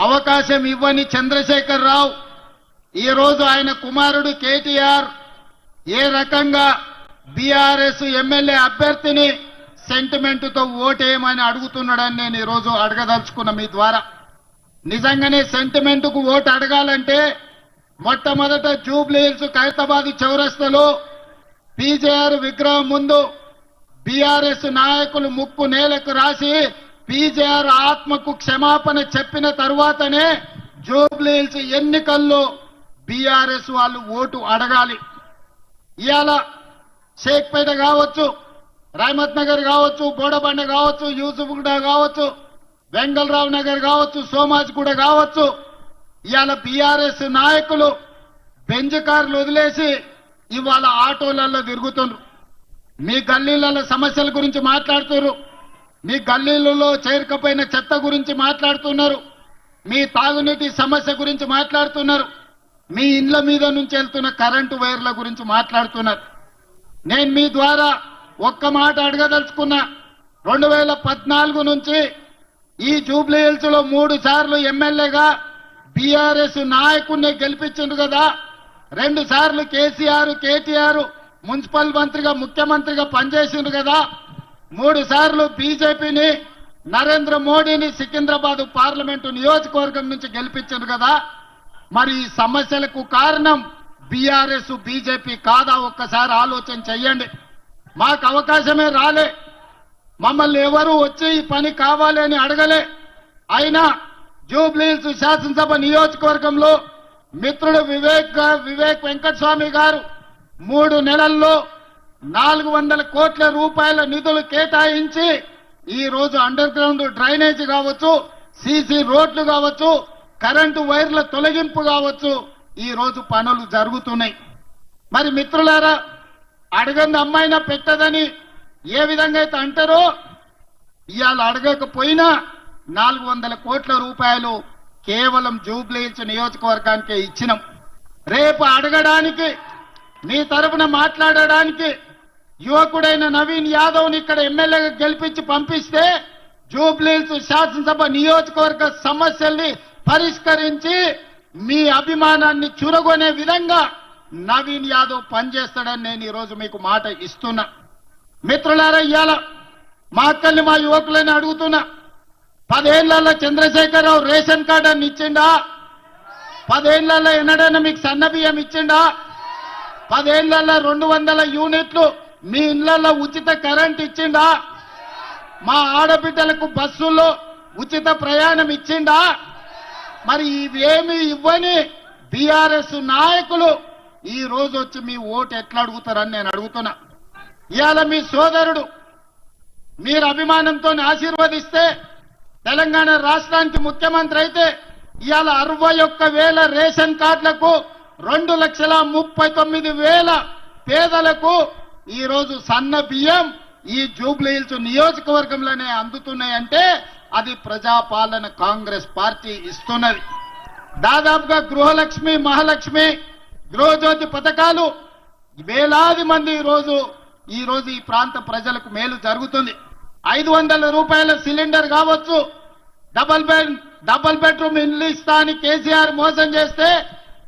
అవకాశం ఇవ్వని చంద్రశేఖర్ రావు ఈ రోజు ఆయన కుమారుడు కేటీఆర్ ఏ రకంగా బీఆర్ఎస్ ఎమ్మెల్యే అభ్యర్థిని సెంటిమెంట్ తో ఓటేయమని అడుగుతున్నాడని నేను ఈ రోజు అడగదలుచుకున్న మీ ద్వారా. నిజంగానే సెంటిమెంట్ కు ఓటు అడగాలంటే మొట్టమొదట జూబ్లీ హిల్స్ ఖైరతాబాద్ చౌరస్తాలో పీజేఆర్ విగ్రహం ముందు బీఆర్ఎస్ నాయకులు ముక్కు నేలకు రాసి పీజేఆర్ ఆత్మకు క్షమాపణ చెప్పిన తరువాతనే జూబ్లీ హిల్స్ ఎన్నికల్లో బీఆర్ఎస్ వాళ్ళు ఓటు అడగాలి. ఇవాళ షేక్పేట కావచ్చు, రహమత్ నగర్ కావచ్చు, బోడబండ కావచ్చు, యూసుఫ్గూడ కావచ్చు, వెంగళరావు నగర్ కావచ్చు, సోమాజిగూడ కావచ్చు, ఇవాళ బీఆర్ఎస్ నాయకులు బెంజ్ కార్లు వదిలేసి ఇవాళ ఆటోలలో తిరుగుతున్నారు. మీ గల్లీలలో సమస్యల గురించి మాట్లాడుతున్నారు, మీ గల్లీలలో చేరుకపోయిన చెత్త గురించి మాట్లాడుతున్నారు, మీ తాగునీటి సమస్య గురించి మాట్లాడుతున్నారు, మీ ఇండ్ల మీద నుంచి వెళ్తున్న కరెంటు వైర్ల గురించి మాట్లాడుతున్నారు. నేను మీ ద్వారా ఒక్క మాట అడగదలుచుకున్నా. 2014 నుంచి ఈ జూబ్లీ హిల్స్ లో 3 సార్లు ఎమ్మెల్యేగా బీఆర్ఎస్ నాయకుడిని గెలిపించిండ్రు కదా. 2 సార్లు కేటీఆర్ మున్సిపల్ మంత్రిగా ముఖ్యమంత్రిగా పనిచేసిండ్రు కదా. 3 సార్లు బీజేపీని నరేంద్ర మోడీని సికింద్రాబాద్ పార్లమెంటు నియోజకవర్గం నుంచి గెలిపించిండ్రు కదా. మరి ఈ సమస్యలకు కారణం బీఆర్ఎస్ బీజేపీ కాదా? ఒక్కసారి ఆలోచన చెయ్యండి. మాకు అవకాశమే రాలే, మమ్మల్ని ఎవరు వచ్చి ఈ పని కావాలి అని అడగలే. అయినా జూబ్లీ హిల్స్ శాసనసభ నియోజకవర్గంలో మిత్రుడు వివేక్ వెంకటస్వామి గారు 3 నెలల్లో 400 కోట్ల రూపాయల నిధులు కేటాయించి ఈ రోజు అండర్ గ్రౌండ్ డ్రైనేజ్ కావచ్చు, సీసీ రోడ్లు కావచ్చు, కరెంటు వైర్ల తొలగింపు కావచ్చు, ఈ రోజు పనులు జరుగుతున్నాయి. మరి మిత్రులారా, అడగంది అమ్మాయినా పెట్టదని ఏ విధంగా అయితే అంటారో ఇవాళ అడగకపోయినా 400 కోట్ల రూపాయలు కేవలం జూబ్లీ హిల్స్ నియోజకవర్గానికి ఇచ్చినాం. రేపు అడగడానికి మీ తరఫున మాట్లాడడానికి యువకుడైన నవీన్ యాదవ్ని ఇక్కడ ఎమ్మెల్యేగా గెలిపించి పంపిస్తే జూబ్లీ హిల్స్ శాసనసభ నియోజకవర్గ సమస్యల్ని పరిష్కరించి మీ అభిమానాన్ని చురగొనే విధంగా నవీన్ యాదవ్ పనిచేస్తాడని నేను ఈ రోజు మీకు మాట ఇస్తున్నా. మిత్రులారా, ఇవాళ మా అక్కల్ని మా యువకులని అడుగుతున్నా. 10 ఏళ్లలో చంద్రశేఖరరావు రేషన్ కార్డు అని ఇచ్చిండా? 10 ఏళ్లలో ఎన్నడైనా మీకు సన్న బియ్యం ఇచ్చిండా? 10 ఏళ్లలో 200 యూనిట్లు మీ ఇళ్లలో ఉచిత కరెంట్ ఇచ్చిండా? మా ఆడబిడ్డలకు బస్సుల్లో ఉచిత ప్రయాణం ఇచ్చిండా? మరి ఇవేమి ఇవ్వని బీఆర్ఎస్ నాయకులు ఈ రోజు వచ్చి మీ ఓటు ఎట్లా అడుగుతారని నేను అడుగుతున్నా. ఇవాళ మీ సోదరుడు మీరు అభిమానంతో ఆశీర్వదిస్తే తెలంగాణ రాష్ట్రానికి ముఖ్యమంత్రి అయితే ఇవాళ 61,000 రేషన్ కార్డులకు 2,39,000 పేదలకు ఈ రోజు సన్న బియ్యం ఈ జూబ్లీ హిల్స్ నియోజకవర్గంలోనే అందుతున్నాయంటే అది ప్రజాపాలన కాంగ్రెస్ పార్టీ ఇస్తున్నది. దాదాపుగా గృహలక్ష్మి, మహాలక్ష్మి, గృహజ్యోతి పథకాలు వేలాది మంది ఈ రోజు ఈ ప్రాంత ప్రజలకు మేలు జరుగుతుంది. 500 రూపాయల సిలిండర్ కావచ్చు, డబల్ బెడ్రూమ్ ఇల్లు ఇస్తా అని కేసీఆర్ మోసం చేస్తే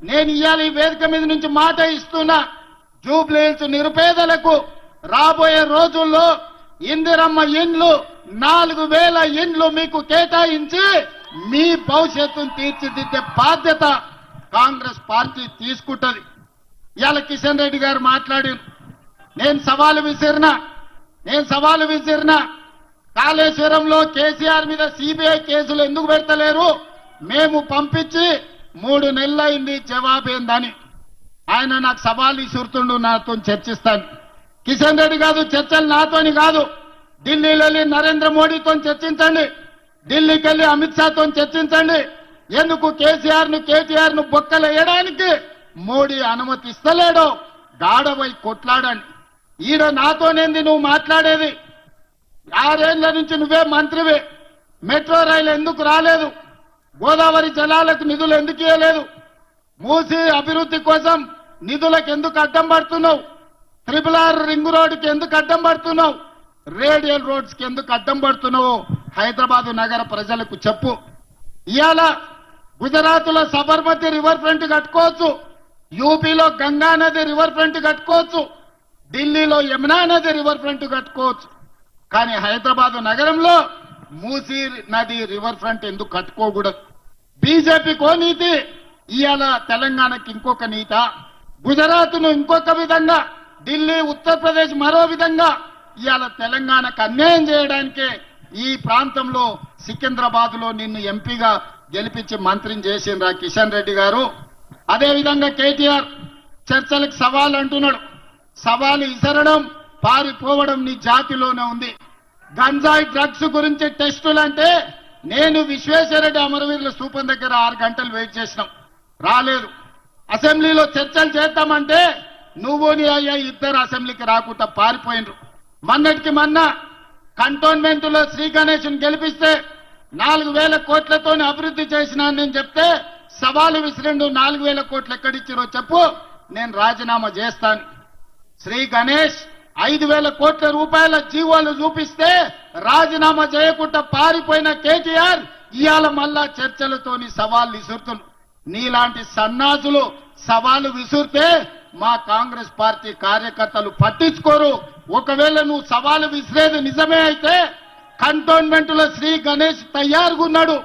నేను ఇవాళ ఈ వేదిక మీద నుంచి మాట ఇస్తున్నా. జూబ్లీ హిల్స్ నిరుపేదలకు రాబోయే రోజుల్లో ఇందిరమ్మ ఇండ్లు 4,000 ఇండ్లు మీకు కేటాయించి మీ భవిష్యత్తును తీర్చిదిద్దే బాధ్యత కాంగ్రెస్ పార్టీ తీసుకుంటది. ఇవాళ కిషన్ రెడ్డి గారు మాట్లాడి నేను సవాలు విసిరినా కాళేశ్వరంలో కేసీఆర్ మీద సిబిఐ కేసులు ఎందుకు పెడతలేరు? మేము పంపించి 3 నెలలైంది, జవాబేందని. ఆయన నాకు సవాలు విసురుతుండు, నాతో చర్చిస్తాను. కిషన్ రెడ్డి కాదు, చర్చలు నాతోని కాదు. ఢిల్లీలో వెళ్ళి నరేంద్ర మోడీతో చర్చించండి, ఢిల్లీకి వెళ్ళి అమిత్ షాతో చర్చించండి. ఎందుకు కేటీఆర్ ను బొక్కలేయడానికి మోడీ అనుమతి ఇస్తలేడో గాడవై కొట్లాడండి. ఈడ నాతోనేంది నువ్వు మాట్లాడేది? 6 ఏళ్ల నుంచి నువ్వే మంత్రివే. మెట్రో రైలు ఎందుకు రాలేదు? గోదావరి జలాలకు నిధులు ఎందుకు ఇవ్వలేదు? మూసి అభివృద్ధి కోసం నిధులకు ఎందుకు అడ్డం పడుతున్నావు? RRR రింగ్ రోడ్డుకి ఎందుకు అడ్డం పడుతున్నావు? రేడియల్ రోడ్స్ కి ఎందుకు అడ్డం పడుతున్నావు? హైదరాబాద్ నగర ప్రజలకు చెప్పు. ఇవాళ గుజరాత్లో సబర్మతి రివర్ ఫ్రంట్ కట్టుకోవచ్చు, యూపీలో గంగా నది రివర్ ఫ్రంట్ కట్టుకోవచ్చు, ఢిల్లీలో యమునా నది రివర్ ఫ్రంట్ కట్టుకోవచ్చు. కానీ హైదరాబాద్ నగరంలో మూసీ నది రివర్ ఫ్రంట్ ఎందుకు కట్టుకోకూడదు? బీజేపీకో నీతి, ఇవాళ తెలంగాణకి ఇంకొక నీత, గుజరాత్ను ఇంకొక విధంగా, ఢిల్లీ ఉత్తరప్రదేశ్ మరో విధంగా. ఇవాళ తెలంగాణకు అన్యాయం చేయడానికే ఈ ప్రాంతంలో సికింద్రాబాద్ లో నిన్ను ఎంపీగా గెలిపించి మంత్రిని చేసిండ్రా కిషన్ రెడ్డి గారు. అదేవిధంగా కేటీఆర్ చర్చలకు సవాల్ అంటున్నాడు. సవాలు ఇసరడం, పారిపోవడం నీ జాతిలోనే ఉంది. గంజాయి డ్రగ్స్ గురించి టెస్టులంటే నేను విశ్వేశ్వరరెడ్డి అమరవీరుల స్థూపం దగ్గర 6 గంటలు వెయిట్ చేసినాం, రాలేదు. అసెంబ్లీలో చర్చలు చేద్దామంటే నువ్వు నీ అయ్యా ఇద్దరు అసెంబ్లీకి రాకుండా పారిపోయినరు. మొన్నటికి మొన్న కంటోన్మెంట్ లో శ్రీ గణేష్ను గెలిపిస్తే 4,000 కోట్లతో అభివృద్ధి చేసినా నేను చెప్తే సవాలు విసిరిండు. 4,000 కోట్లు ఎక్కడిచ్చిరో చెప్పు, నేను రాజీనామా చేస్తాను. శ్రీ గణేష్ 5,000 కోట్ల రూపాయల జీవోలు చూపిస్తే రాజీనామా చేయకుండా పారిపోయిన కేటీఆర్ ఇవాళ మళ్ళా చర్చలతోని సవాల్ విసురుతున్నారు. నీలాంటి సన్నాసులు సవాలు విసురితే మా కాంగ్రెస్ పార్టీ కార్యకర్తలు పట్టించుకోరు. ఒకవేళ నువ్వు సవాలు విసిరేది నిజమే అయితే కంటోన్మెంట్ లో శ్రీ గణేష్ తయారుగా ఉన్నాడు,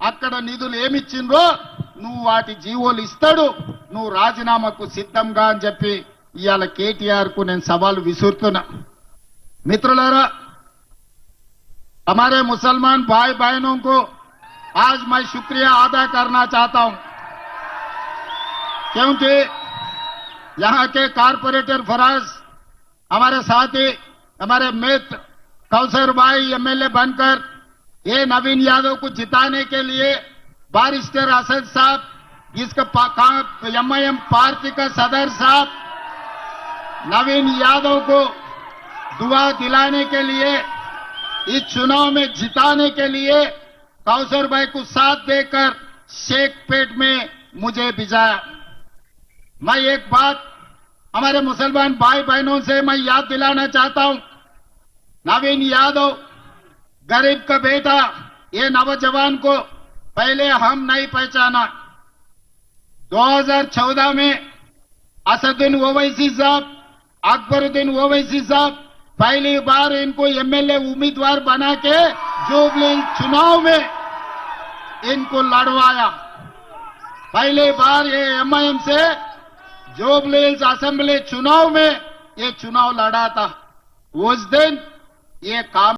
అక్కడ నిధులు ఏమిచ్చిండ్రో నువ్వు వాటి జీవోలు ఇస్తాడు, నువ్వు రాజీనామాకు సిద్ధంగా అని చెప్పి ఇవాళ కేటీఆర్ కు నేను సవాలు విసురుతున్నా. మిత్రులారా, हमारे मुसलमान भाई बहनों को आज मैं शुक्रिया अदा करना चाहता हूं, क्योंकि यहां के कारपोरेटर फराज हमारे साथी, हमारे मित्र कौसर भाई एमएलए बनकर ये नवीन यादव को जिताने के लिए बारिस्टर असद साहब, इसका एमआईएम पार्टी का सदर साहब नवीन यादव को दुआ दिलाने के लिए, इस चुनाव में जिताने के लिए कौसर भाई को साथ देकर शेखपेट में मुझे भिजाया। मैं एक बात हमारे मुसलमान भाई बहनों से मैं याद दिलाना चाहता हूं, नवीन यादव गरीब का बेटा, ये नौजवान को पहले हम नहीं पहचाना। 2014 में असदुद्दीन ओवैसी साहब, अकबरुद्दीन ओवैसी साहब पहली बार इनको एमएलए उम्मीदवार बना के जुबली चुनाव में इनको लड़वाया। पहली बार ये एमआईएम से जुबली असेंबली चुनाव में ये चुनाव लड़ा था। उस दिन ये काम